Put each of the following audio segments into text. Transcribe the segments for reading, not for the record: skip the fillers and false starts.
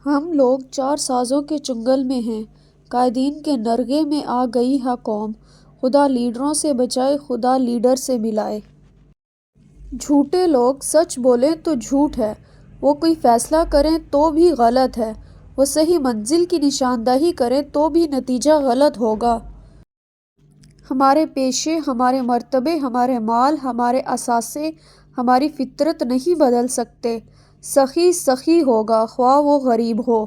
ہم لوگ چار سازوں کے چنگل میں ہیں، قائدین کے نرغے میں آ گئی ہے قوم، خدا لیڈروں سے بچائے، خدا لیڈر سے ملائے۔ جھوٹے لوگ سچ بولیں تو جھوٹ ہے، وہ کوئی فیصلہ کریں تو بھی غلط ہے، وہ صحیح منزل کی نشاندہی کریں تو بھی نتیجہ غلط ہوگا۔ ہمارے پیشے، ہمارے مرتبے، ہمارے مال، ہمارے اثاثے، ہماری فطرت نہیں بدل سکتے۔ سخی سخی ہوگا، خواہ وہ غریب ہو۔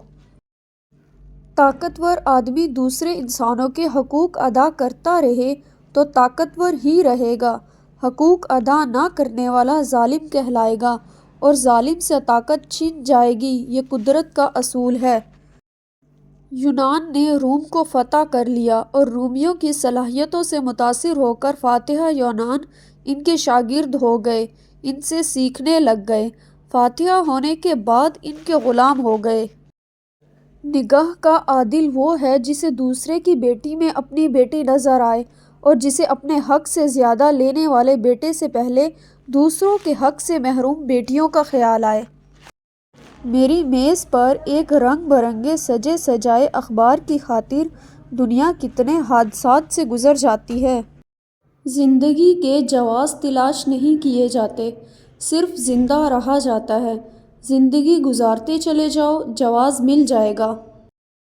طاقتور آدمی دوسرے انسانوں کے حقوق ادا کرتا رہے تو طاقتور ہی رہے گا۔ حقوق ادا نہ کرنے والا ظالم کہلائے گا اور ظالم سے طاقت چھن جائے گی، یہ قدرت کا اصول ہے۔ یونان نے روم کو فتح کر لیا اور رومیوں کی صلاحیتوں سے متاثر ہو کر فاتح یونان ان کے شاگرد ہو گئے، ان سے سیکھنے لگ گئے، فاتح ہونے کے بعد ان کے غلام ہو گئے۔ نگاہ کا عادل وہ ہے جسے دوسرے کی بیٹی میں اپنی بیٹی نظر آئے اور جسے اپنے حق سے زیادہ لینے والے بیٹے سے پہلے دوسروں کے حق سے محروم بیٹیوں کا خیال آئے۔ میری میز پر ایک رنگ برنگے سجے سجائے اخبار کی خاطر دنیا کتنے حادثات سے گزر جاتی ہے۔ زندگی کے جواز تلاش نہیں کیے جاتے، صرف زندہ رہا جاتا ہے۔ زندگی گزارتے چلے جاؤ، جواز مل جائے گا۔